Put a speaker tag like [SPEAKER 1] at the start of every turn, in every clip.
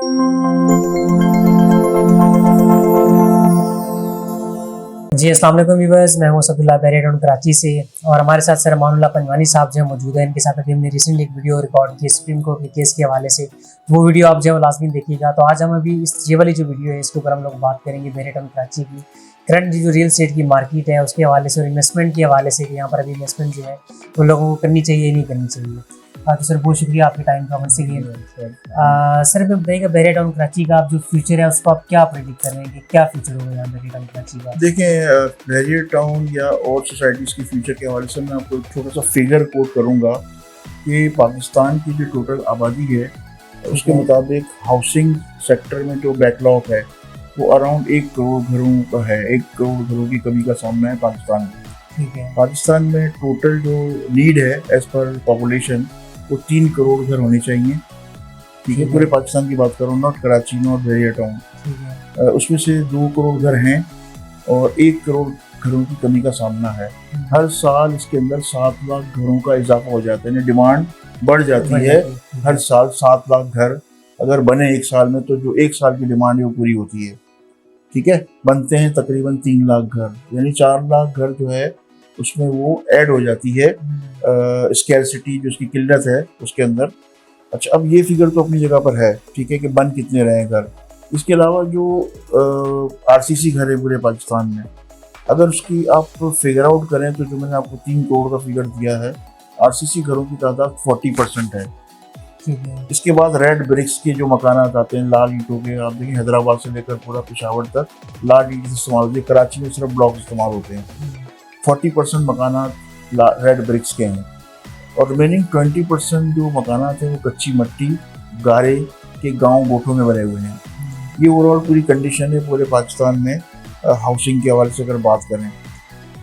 [SPEAKER 1] जी अस्सलाम वालेकुम व्यूअर्स, मैं हूं असदुल्ला बैरिया टाउन कराची से और हमारे साथ सर अमानुल्लाह पंजवानी साहब जो मौजूद है। इनके साथ अभी हमने रिसेंटली एक वीडियो रिकॉर्ड की सुप्रीम कोर्ट के केस के हवाले से, वो वीडियो आप जो लाजमी देखिएगा। तो आज हम अभी ये वाली जो वीडियो है इसके ऊपर हम लोग बात करेंगे बैरिया टाउन कराची की करंट जो रियल एस्टेट की मार्केट है उसके हवाले से और इन्वेस्टमेंट के हवाले से कि यहाँ पर अभी इन्वेस्टमेंट जो है वो लोगों को करनी चाहिए नहीं करनी चाहिए। तो सर बहुत शुक्रिया आपके टाइम का वंस अगेन। सर हमें बताइएगा बैरिया टाउन कराची का आप जो फ्यूचर है उसको आप क्या प्रेडिक्ट कर रहे हैं कि क्या फ्यूचर होगा यहाँ बैरिया टाउन कराची का?
[SPEAKER 2] देखें, बैरिया टाउन या और सोसाइटीज़ के फ्यूचर के हवाले से मैं आपको एक छोटा सा फिगर कोट करूँगा कि पाकिस्तान की जो टोटल आबादी है उसके मुताबिक हाउसिंग सेक्टर में जो बैकलॉग है वो अराउंड 1 करोड़ घरों का है। 1 करोड़ घरों की कमी का सामना है पाकिस्तान में।
[SPEAKER 1] ठीक है।
[SPEAKER 2] पाकिस्तान में टोटल जो नीड है एज पर पॉपुलेशन वो 3 करोड़ घर होने चाहिए। ठीक है, पूरे पाकिस्तान की बात करूँ, not Karachi, not Bahria Town. उसमें से 2 करोड़ घर हैं और 1 करोड़ घरों की कमी का सामना है। हर साल इसके अंदर 7 लाख घरों का इजाफा हो जाता है, यानी डिमांड बढ़ जाती है। हर साल 7 लाख घर अगर बने एक साल में तो जो एक साल की डिमांड है वो पूरी होती है। ठीक है, बनते हैं तकरीबन 3 लाख घर, यानी 4 लाख घर जो है उसमें वो ऐड हो जाती है स्कैरसिटी जो उसकी किल्लत है उसके अंदर। अच्छा, अब ये फिगर तो अपनी जगह पर है, ठीक है, कि बन कितने रहे घर। इसके अलावा जो आरसीसी घर है पूरे पाकिस्तान में, अगर उसकी आप फिगर आउट करें तो जो मैंने आपको 3 करोड़ का फिगर दिया है, आरसीसी घरों की तादाद 40% है। इसके बाद रेड ब्रिक्स के जो मकानात आते हैं, लाल ईंटों के, आप देखिए हैदराबाद से लेकर पूरा पेशावर तक लाल ईंट इस्तेमाल होती है। कराची में सिर्फ ब्लॉक इस्तेमाल होते हैं। 40% मकानात रेड ब्रिक्स के हैं और रिमेनिंग 20% जो मकानात हैं वो कच्ची मट्टी गारे के गांव गोठों में बने हुए हैं। ये ओवरऑल पूरी कंडीशन है पूरे पाकिस्तान में हाउसिंग के हवाले से अगर बात करें।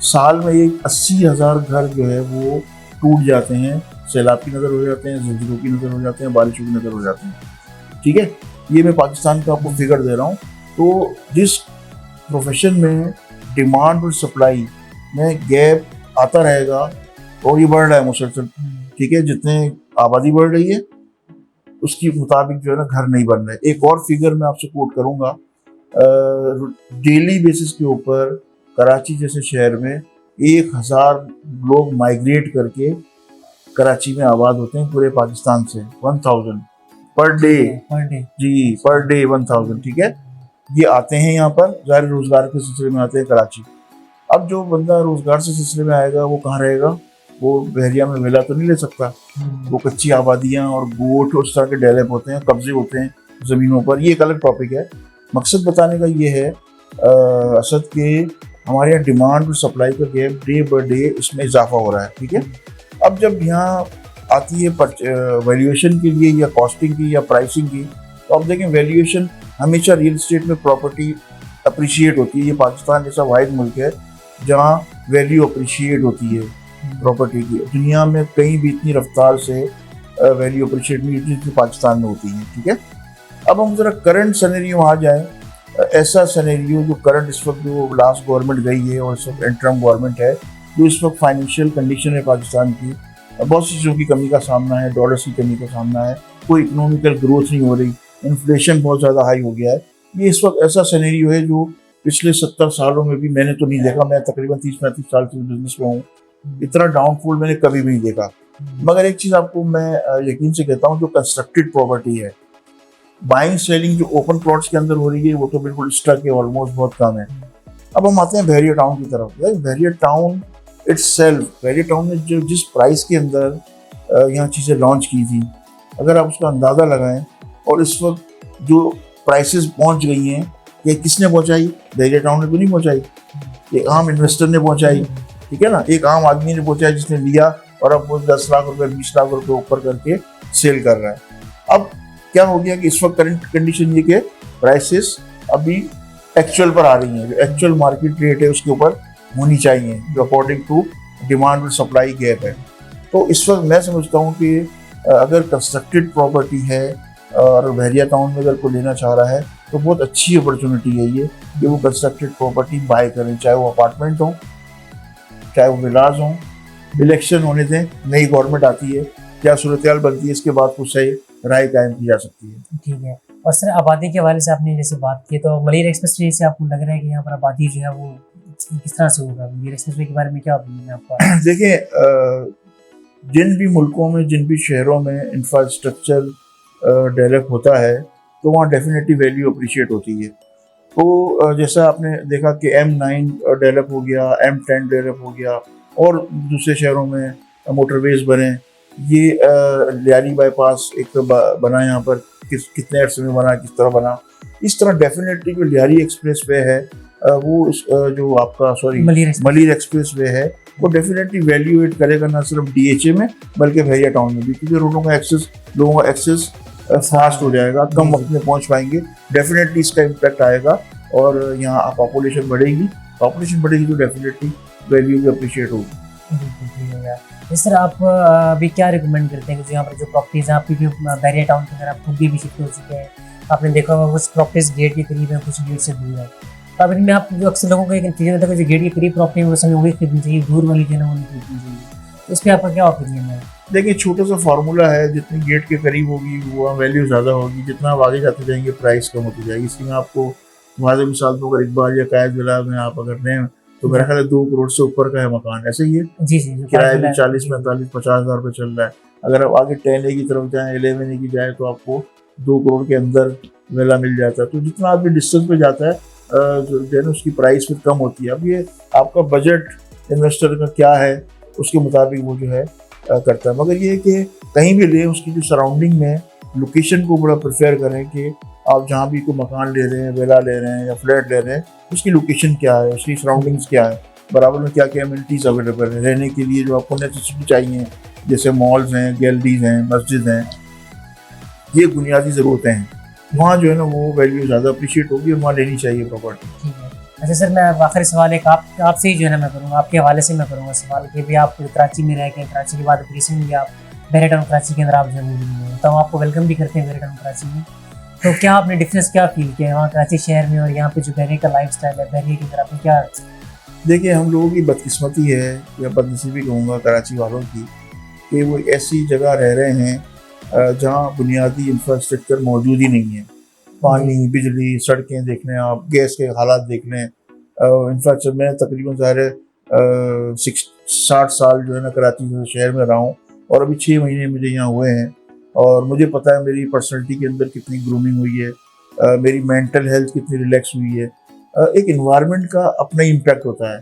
[SPEAKER 2] साल में ये 80,000 घर जो है वो टूट जाते हैं, सैलाब की नज़र हो जाते हैं, ज़लज़लों की नज़र हो जाते हैं, बारिशों की नज़र हो जाते हैं। ठीक है, ये मैं पाकिस्तान का आपको फिगर दे रहा हूँ। तो जिस प्रोफेशन में डिमांड और सप्लाई में गैप आता रहेगा और ये बढ़ रहा है मुसलसल, ठीक है, जितने आबादी बढ़ रही है उसके मुताबिक जो है ना घर नहीं बन रहे। एक और फिगर मैं आपसे कोट करूँगा, डेली बेसिस के ऊपर कराची जैसे शहर में 1000 लोग माइग्रेट करके कराची में आबाद होते हैं पूरे पाकिस्तान से। 1000 पर डे जी, पर डे 1000। ठीक है, ये आते हैं यहाँ पर ज़ाहिर रोजगार के सिलसिले में आते हैं कराची। अब जो बंदा रोजगार से सिलसिले में आएगा वो कहाँ रहेगा? वो बहरिया में विला तो नहीं ले सकता। वो कच्ची आबादियाँ और गोठ उस तरह के डेवलप होते हैं, कब्जे होते हैं ज़मीनों पर। ये एक अलग टॉपिक है। मकसद बताने का ये है असद के हमारे यहाँ डिमांड और सप्लाई का गैप डे बाई डे इसमें इजाफा हो रहा है। ठीक है, अब जब यहाँ आती है वैल्यूएशन के लिए या कॉस्टिंग की या प्राइसिंग की, तो आप देखें वैल्यूएशन हमेशा रियल एस्टेट में प्रॉपर्टी अप्रिशिएट होती है। ये पाकिस्तान जैसा वाहिद मुल्क है जहाँ वैल्यू अप्रिशिएट होती है प्रॉपर्टी की। दुनिया में कहीं भी इतनी रफ्तार से वैल्यू अप्रिशिएट नहीं होती जितनी पाकिस्तान में होती है। ठीक है, अब हम जरा करंट सिनेरियो आ जाए। ऐसा सिनेरियो जो करंट इस वक्त जो लास्ट गवर्नमेंट गई है और इस वक्त इंटरम गवर्नमेंट है, जो इस वक्त फाइनेंशियल कंडीशन है पाकिस्तान की, बहुत सी चीज़ों की कमी का सामना है, डॉलर्स की कमी का सामना है, कोई इकोनॉमिकल ग्रोथ नहीं हो रही, इन्फ्लेशन बहुत ज़्यादा हाई हो गया है। ये इस वक्त ऐसा सिनेरियो है जो पिछले 70 सालों में भी मैंने तो नहीं देखा। मैं तकरीबन 30-35 साल से बिजनेस में हूँ, इतना डाउनफॉल मैंने कभी भी नहीं देखा। मगर एक चीज़ आपको मैं यकीन से कहता हूँ, जो कंस्ट्रक्टेड प्रॉपर्टी है, बाइंग सेलिंग जो ओपन प्लॉट्स के अंदर हो रही है वो तो बिल्कुल स्टक है, ऑलमोस्ट बहुत कम है। अब हम आते हैं बैरिया टाउन की तरफ। Bahria Town itself, Bahria Town ने जो जिस प्राइस के अंदर यहाँ चीज़ें लॉन्च की थी, अगर आप उसका अंदाज़ा लगाएं और इस वक्त जो प्राइसेस पहुँच गई हैं, ये किसने पहुँचाई? बैरिया टाउन ने तो नहीं पहुँचाई, एक आम इन्वेस्टर ने पहुँचाई। ठीक है ना, एक आम आदमी ने पहुँचाई जिसने लिया और अब वो 10 लाख रुपये 20 लाख रुपये ऊपर करके सेल कर रहा है। अब क्या हो गया कि इस वक्त करंट कंडीशन ये कि प्राइसेस अभी एक्चुअल पर आ रही हैं, जो एक्चुअल मार्केट रेट है उसके ऊपर होनी चाहिए, जो अकॉर्डिंग टू डिमांड और सप्लाई गैप है। तो इस वक्त मैं समझता हूँ कि अगर कंस्ट्रक्टेड प्रॉपर्टी है और बैरिया टाउन में अगर कोई लेना चाह रहा है तो बहुत अच्छी अपॉर्चुनिटी है ये कि वो कंस्ट्रक्टेड प्रॉपर्टी बाय करें, चाहे वो अपार्टमेंट हो, चाहे वो विलाज हों। इलेक्शन होने दें, नई गवर्नमेंट आती है, क्या सूरत हाल बनती है, इसके बाद कुछ सही राय कायम की जा सकती है।
[SPEAKER 1] ठीक है, और सर आबादी के हवाले से आपने जैसे बात की, तो मलिर एक्सप्रेस वे से आपको लग रहा है कि यहाँ पर आबादी जो है वो किस तरह से होगा? मलिर एक्सप्रेस वे के बारे में क्या ओपिनियन है आपका?
[SPEAKER 2] देखिए, जिन भी मुल्कों में, जिन भी शहरों में इंफ्रास्ट्रक्चर डेवलप होता है तो वहाँ डेफिनेटली वैल्यू अप्रिशिएट होती है। तो जैसा आपने देखा कि M9 डेवलप हो गया, M10 डेवलप हो गया, और दूसरे शहरों में मोटरवेज बने। ये लियारी बाईपास एक बना यहाँ पर, कितने अर्से में बना, किस तरह बना। इस तरह डेफिनेटली जो लियारी एक्सप्रेस वे है वो जो आपका मलिर एक्सप्रेस वे है वो डेफिनेटली वैल्यूएट करेगा ना सिर्फ DHA में बल्कि बहरिया टाउन में भी, क्योंकि लोगों का एक्सेस फास्ट हो जाएगा, कम वक्त में पहुंच पाएंगे। डेफिनेटली इसका इम्पैक्ट आएगा और यहाँ पॉपुलेशन बढ़ेगी तो डेफिनेटली वैल्यू भी अप्रिशिएट होगी।
[SPEAKER 1] सर आप अभी क्या रिकमेंड करते हैं कि यहाँ पर जो प्रॉपर्टीज हैं आपकी, जो बहरिया टाउन के अंदर आप खुद भी शिफ्ट हो चुके हैं, आपने देखा होगा कुछ प्रॉपर्टीज गेट के करीब है, कुछ गेट से दूर है, तो अब इनमें आप जो अक्सर लोगों को एक कन्फ्यूजन होता है कि जो गेट के करीब प्रॉपर्टी है वो समय वही खरीदनी चाहिए, दूर वाली जो है वो नहीं खरीदनी चाहिए, तो इस पर आपका क्या ओपिनियन है?
[SPEAKER 2] देखिए, छोटा सा फार्मूला है, जितनी गेट के करीब होगी वो वैल्यू ज़्यादा होगी, जितना आप आगे जाते जाएंगे प्राइस कम होती जाएगी। इसलिए मैं आपको वादे मिसाल तो अगर इकबाल या कायद विला में आप अगर लें तो मेरा ख्याल है 2 करोड़ से ऊपर का है मकान, ऐसे ही है
[SPEAKER 1] जी,
[SPEAKER 2] किराया भी 40, 45, 50 हज़ार रुपये चल रहा है। अगर आप आगे 10A की तरफ जाएँ, 11A की जाए तो आपको 2 करोड़ के अंदर विला मिल जाता है। तो जितना आदमी डिस्टेंस पे जाता है जो है ना उसकी प्राइस फिर कम होती है। अब ये आपका बजट इन्वेस्टर का क्या है उसके मुताबिक वो जो है करता है, मगर ये है कि कहीं भी ले उसकी जो सराउंडिंग में लोकेशन को बड़ा प्रेफर करें कि आप जहाँ भी कोई मकान ले रहे हैं, विला ले रहे हैं या फ्लैट ले रहे हैं, उसकी लोकेशन क्या है, उसकी सराउंडिंग्स क्या है, बराबर में क्या क्या एमिनिटीज़ अवेलेबल है रहने के लिए, जो आपको नेसेसिटी चाहिए, जैसे मॉल्स हैं, गैलरीज हैं, मस्जिद हैं, ये बुनियादी ज़रूरतें हैं। वहाँ जो है ना वो वैल्यू ज़्यादा अप्रिशिएट होगी और वहाँ लेनी चाहिए प्रॉपर्टी।
[SPEAKER 1] ठीक है। अच्छा सर, मैं आखिरी सवाल एक आपसे ही जो है ना मैं करूँगा, आपके हवाले से मैं करूँगा सवाल कि भी आप कराची में रह के, कराची के बाद रिसेंटली आप बहरिया टाउन कराची के अंदर आप जो है तो हम आपको वेलकम भी करते हैं बहरिया टाउन कराची में, तो क्या आपने डिफरेंस क्या फील किया वहाँ कराची शहर में और यहाँ पे जो बहरिया का लाइफ स्टाइल है, बहरिया की तरह आपने क्या?
[SPEAKER 2] देखिए, हम लोगों की बदकिस्मती है या बदनसीबी कहूँगा कराची वालों की कि वो ऐसी जगह रह रहे हैं जहाँ बुनियादी इंफ्रास्ट्रक्चर मौजूद ही नहीं है। पानी, बिजली, सड़कें देख लें आप, गैस के हालात देख लें, इंफ्रास्ट्रक्चर में तकरीबन ज़ाहिर 60 साल जो है ना कराची शहर में रहा हूँ और अभी 6 महीने मुझे यहाँ हुए हैं और मुझे पता है मेरी पर्सनैलिटी के अंदर कितनी ग्रूमिंग हुई है, मेरी मेंटल हेल्थ कितनी रिलैक्स हुई है। एक इन्वायरमेंट का अपना इम्पैक्ट होता है।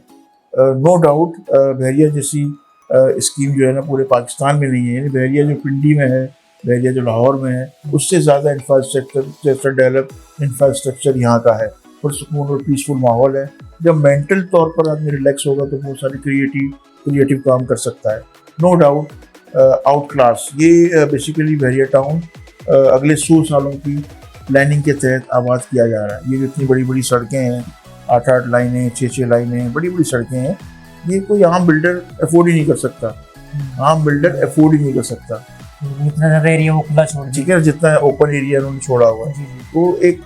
[SPEAKER 2] नो डाउट बहरिया जैसी स्कीम जो है ना पूरे पाकिस्तान में नहीं है, यानी बहरिया जो पिंडी में है, बहरिया जो लाहौर में है, उससे ज़्यादा इंफ्रास्ट्रक्चर डेवलप इंफ्रास्ट्रक्चर यहाँ का है। पुरसुकून और पीसफुल माहौल है। जब मेंटल तौर पर आदमी रिलैक्स होगा तो बहुत सारे क्रिएटिव काम कर सकता है। नो डाउट आउट क्लास ये बेसिकली बहरिया टाउन अगले 100 सालों की प्लानिंग के तहत आबाद किया जा रहा है। ये जो इतनी बड़ी बड़ी सड़कें हैं, 8-8 लाइनें, 6-6 लाइनें, बड़ी बड़ी सड़कें हैं, ये कोई आम बिल्डर अफोर्ड ही नहीं कर सकता। आम बिल्डर अफोर्ड ही नहीं कर सकता।
[SPEAKER 1] इतना ज़्यादा एरिया वो खुला छोड़
[SPEAKER 2] ठीक है, जितना ओपन एरिया उन्होंने छोड़ा हुआ है, तो एक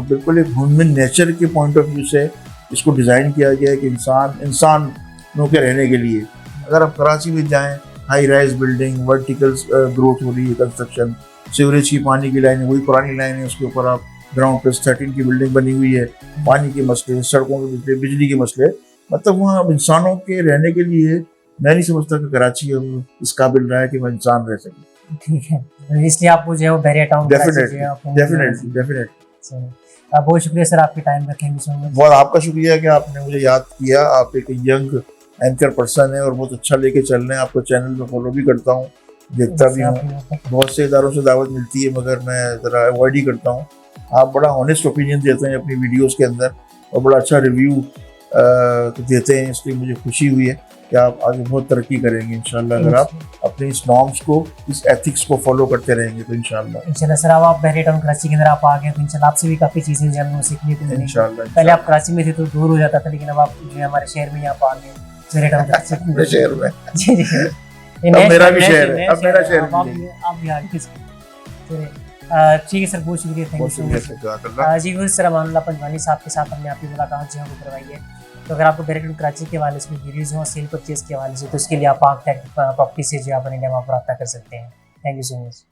[SPEAKER 2] बिल्कुल एक ह्यूमन नेचर के पॉइंट ऑफ व्यू से इसको डिज़ाइन किया गया है कि इंसानों के रहने के लिए। अगर आप कराची में जाएं, high rise building, vertical growth हो रही है, कंस्ट्रक्शन, सीवरेज की पानी की लाइन है, वही पुरानी लाइन है, उसके ऊपर आप ग्राउंड प्लस 13 की बिल्डिंग बनी हुई है, पानी के मसले, सड़कों के मसले, बिजली के मसले, मतलब वहाँ इंसानों के रहने के लिए मैं नहीं समझता कि कराची अब इस काबिल रहा है कि वह इंसान रह सके।
[SPEAKER 1] ठीक है, इसलिए आपको जो है वो बहरिया टाउन
[SPEAKER 2] डेफिनेटली
[SPEAKER 1] बहुत शुक्रिया सर आपके टाइम का, थैंक यू सो मच।
[SPEAKER 2] बहुत आपका शुक्रिया कि आपने मुझे याद किया। आप एक यंग एंकर पर्सन है और बहुत अच्छा लेके चल रहे हैं। आपको चैनल पे फॉलो भी करता हूँ, देखता भी हूँ। बहुत से इदारों से दावत मिलती है मगर मैं ज़रा अवॉइड ही करता हूँ। आप बड़ा ऑनेस्ट ओपिनियन देते हैं अपनी वीडियोज़ के अंदर और बड़ा अच्छा रिव्यू देते हैं, इसलिए मुझे खुशी हुई है कि आप आगे बहुत तरक्की करेंगे इंशाल्लाह। अगर आप अपने इस नॉर्म्स को, इस एथिक्स को फॉलो करते रहेंगे तो इंशाल्लाह
[SPEAKER 1] सर आप बहरिया टाउन कराची के अंदर आप आ गए तो इंशाल्लाह आपसे भी काफ़ी चीज़ें जानने को सीखने को मिलेंगी।
[SPEAKER 2] इंशाल्लाह
[SPEAKER 1] पहले आप कराची में थे तो दूर हो जाता था, लेकिन अब आप जो है हमारे शहर में यहाँ आ गए, बहरिया टाउन कराची
[SPEAKER 2] शहर में।
[SPEAKER 1] जी
[SPEAKER 2] मेरा भी शहर है, अब मेरा शहर
[SPEAKER 1] आप भी आ गए। ठीक है सर, बहुत शुक्रिया, थैंक यू सो मच। जी सर, अमानुल्लाह पंजवानी साहब के साथ हमने आपकी मुलाकात जो है वो करवाई है। तो अगर आपको बहरिया टाउन कराची के हवाले से वीडियोज़ हो, सेल परचेज के हवाले से, तो उसके लिए आप प्रॉपर्टी से जो आप इंडिया में आप रब्ता कर सकते हैं। Thank you so much.